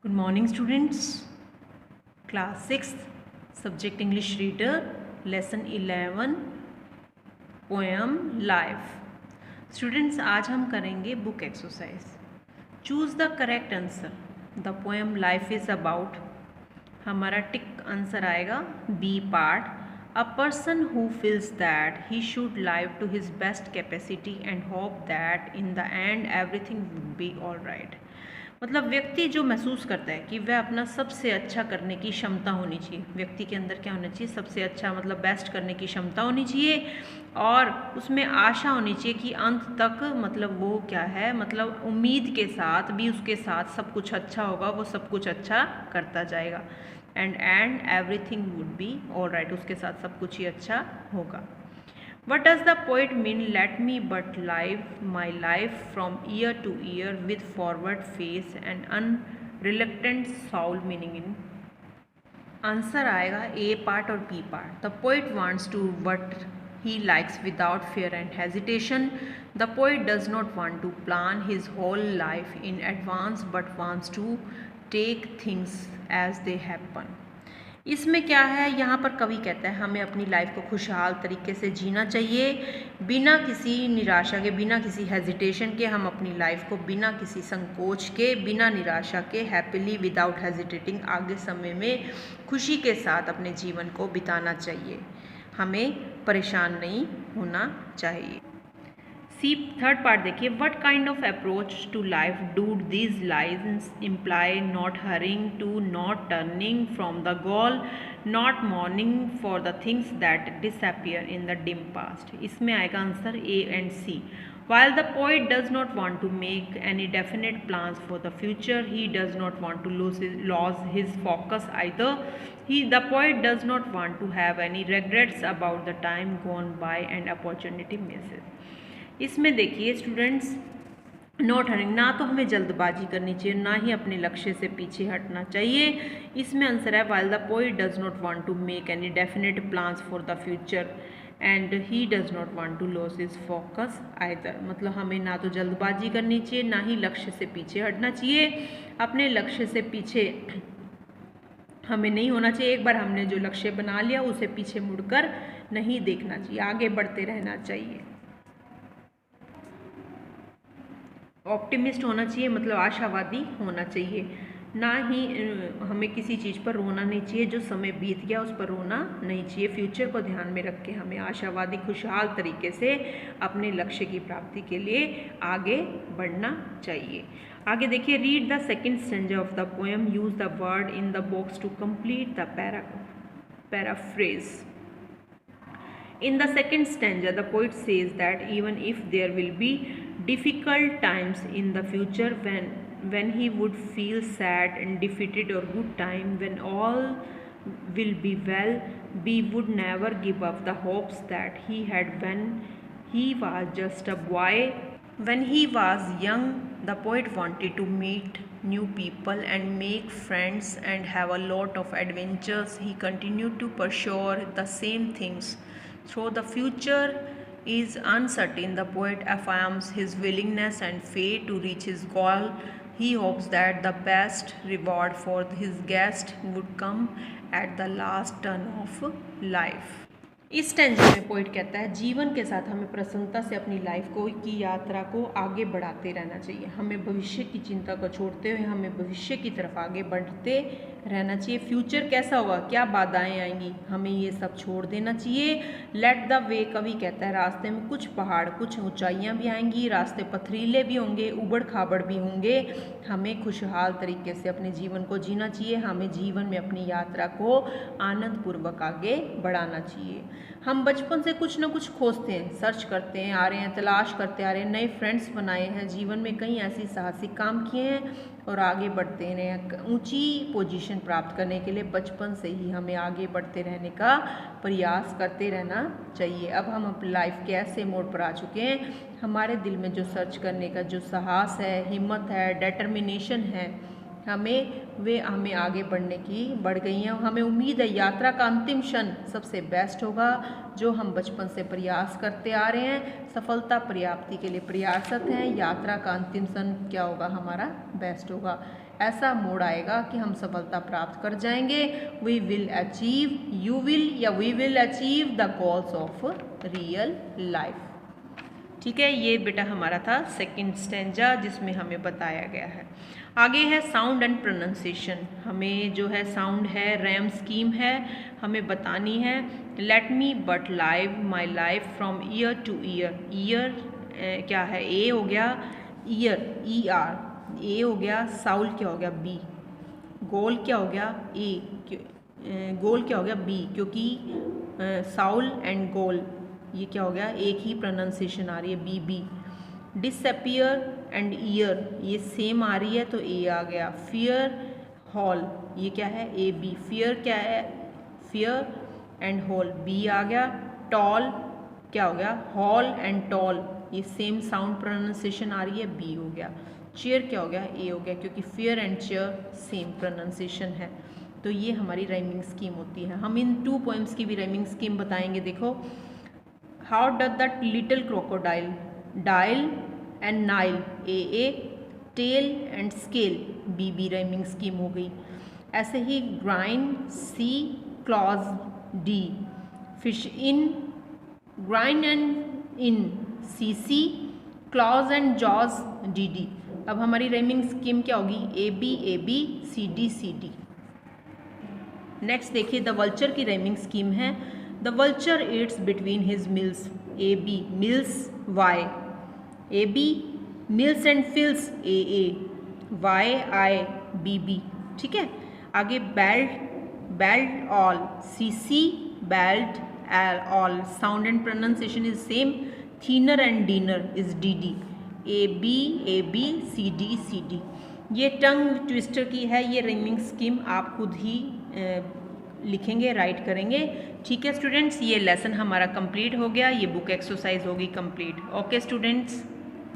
Good morning, students. Class 6th, Subject English Reader, Lesson 11, Poem Life. Students, आज हम करेंगे book exercise. Choose the correct answer. The poem Life is about. हमारा टिक answer आएगा B part. A person who feels that he should live to his best capacity and hope that in the end everything would be all right. मतलब व्यक्ति जो महसूस करता है कि वह अपना सबसे अच्छा करने की क्षमता होनी चाहिए, व्यक्ति के अंदर क्या होना चाहिए, सबसे अच्छा मतलब बेस्ट करने की क्षमता होनी चाहिए और उसमें आशा होनी चाहिए कि अंत तक मतलब वो क्या है, मतलब उम्मीद के साथ भी उसके साथ सब कुछ अच्छा होगा, वो सब कुछ अच्छा करता जाएगा and everything would be all right, उसके साथ सब कुछ ही अच्छा होगा. What does the poet mean? Let me but live my life from year to year with forward face and unreluctant soul. Meaning in answer आएगा A part और B part. The poet wants to what he likes without fear and hesitation. The poet does not want to plan his whole life in advance but wants to take things as they happen. इसमें क्या है, यहाँ पर कवि कहता है हमें अपनी लाइफ को खुशहाल तरीके से जीना चाहिए, बिना किसी निराशा के, बिना किसी हेजिटेशन के. हम अपनी लाइफ को बिना किसी संकोच के, बिना निराशा के, हैप्पीली विदाउट हेजिटेटिंग आगे समय में खुशी के साथ अपने जीवन को बिताना चाहिए. हमें परेशान नहीं होना चाहिए. सी थर्ड पार्ट देखिए. What kind of approach to life do these lines imply? Not hurrying to, not turning from the goal, not mourning for the things that disappear in the dim past. इसमें आएगा answer A and C. While the poet does not want to make any definite plans for the future, he does not want to lose his focus either. The poet does not want to have any regrets about the time gone by and opportunity misses. इसमें देखिए students, not hurrying, ना तो हमें जल्दबाजी करनी चाहिए, ना ही अपने लक्ष्य से पीछे हटना चाहिए. इसमें आंसर है while the poet does not want to make any definite plans for the future and he does not want to lose his focus either. मतलब हमें ना तो जल्दबाजी करनी चाहिए, ना ही लक्ष्य से पीछे हटना चाहिए. अपने लक्ष्य से पीछे हमें नहीं होना चाहिए. एक बार हमने जो लक्ष्य बना लिया उसे पीछे मुड़कर नहीं देखना चाहिए, आगे बढ़ते रहना चाहिए. ऑप्टिमिस्ट होना चाहिए, मतलब आशावादी होना चाहिए. ना ही हमें किसी चीज़ पर रोना नहीं चाहिए, जो समय बीत गया उस पर रोना नहीं चाहिए. फ्यूचर को ध्यान में रख के हमें आशावादी खुशहाल तरीके से अपने लक्ष्य की प्राप्ति के लिए आगे बढ़ना चाहिए. आगे देखिए. Read the second stanza of the poem. Use the word in the box to complete the paraphrase. In the second stanza, the poet says that even if there will be difficult times in the future, when he would feel sad and defeated, or good time when all will be well, we would never give up the hopes that he had when he was just a boy. When he was young, the poet wanted to meet new people and make friends and have a lot of adventures. He continued to pursue the same things. Though the future is uncertain, the poet affirms his willingness and faith to reach his goal. He hopes that the best reward for his guest would come at the last turn of life. इस stanza में poet कहता है जीवन के साथ हमें प्रसन्नता से अपनी लाइफ को की यात्रा को आगे बढ़ाते रहना चाहिए. हमें भविष्य की चिंता को छोड़ते हुए हमें भविष्य की तरफ आगे बढ़ते रहना चाहिए. फ्यूचर कैसा होगा, क्या बाधाएं आएंगी, हमें ये सब छोड़ देना चाहिए. लेट द वे, कवि कहता है रास्ते में कुछ पहाड़, कुछ ऊंचाइयां भी आएंगी, रास्ते पथरीले भी होंगे, उबड़ खाबड़ भी होंगे. हमें खुशहाल तरीके से अपने जीवन को जीना चाहिए. हमें जीवन में अपनी यात्रा को आनंदपूर्वक आगे बढ़ाना चाहिए. हम बचपन से कुछ ना कुछ खोजते हैं, सर्च करते हैं आ रहे हैं, तलाश करते आ रहे हैं, नए फ्रेंड्स बनाए हैं, जीवन में कई ऐसी साहसिक काम किए हैं और आगे बढ़ते हैं. ऊंची पोजीशन प्राप्त करने के लिए बचपन से ही हमें आगे बढ़ते रहने का प्रयास करते रहना चाहिए. अब हम अपनी लाइफ के ऐसे मोड़ पर आ चुके हैं, हमारे दिल में जो सर्च करने का जो साहस है, हिम्मत है, डिटर्मिनेशन है, हमें आगे बढ़ गई हैं। हमें उम्मीद है यात्रा का अंतिम क्षण सबसे बेस्ट होगा, जो हम बचपन से प्रयास करते आ रहे हैं, सफलता प्राप्ति के लिए प्रयासरत हैं। यात्रा का अंतिम क्षण क्या होगा, हमारा बेस्ट होगा। ऐसा मोड़ आएगा कि हम सफलता प्राप्त कर जाएंगे। We will achieve, you will या we will achieve the goals of real life. ठीक है, ये बेटा हमारा था सेकंड स्टेंजा, जिसमें हमें बताया गया है। आगे है साउंड एंड प्रोनाउंसिएशन। हमें जो है साउंड है, रैम स्कीम है, हमें बतानी है। Let me but live my life from year two year. Year क्या है, ए हो गया, ईयर ई आर, ए हो गया, साउल क्या हो गया, बी, गोल क्या हो गया, ए, गोल क्या हो गया, बी, क्योंकि साउल एंड गोल ये क्या हो गया, एक ही प्रोनाउंसिएशन आ रही है, B B. Disappear and year ये सेम आ रही है तो ए आ गया। फियर हॉल ये क्या है, ए बी। फियर क्या है, फियर एंड हॉल, बी आ गया। टॉल क्या हो गया, हॉल एंड टॉल ये सेम साउंड प्रोनाउंसिएशन आ रही है, बी हो गया। चेयर क्या हो गया, ए हो गया, क्योंकि fear and chair same pronunciation है। तो ये हमारी राइमिंग स्कीम होती है। हम इन 2 पोएम्स की भी राइमिंग स्कीम बताएंगे। देखो, how does that little crocodile, dile and Nile, A tail and scale, B B rhyming scheme हो गई। ऐसे ही grind, C claws, D. Fish in, grind and in, C C, claws and jaws, D D. अब हमारी rhyming scheme क्या होगी, A B, C D. Next देखिए, the vulture की राइमिंग स्कीम है। The vulture eats between his meals, A B, meals Y, A B, mills and fills, A Y I, B. ठीक है, आगे belt all, C belt all. Sound and pronunciation is same. Thinner and dinner is D, A B, C D. ये tongue twister की है ये rhyming scheme, आप खुद ही लिखेंगे, राइट करेंगे। ठीक है स्टूडेंट्स, ये लेसन हमारा कंप्लीट हो गया, ये बुक एक्सरसाइज होगी कंप्लीट। Okay students.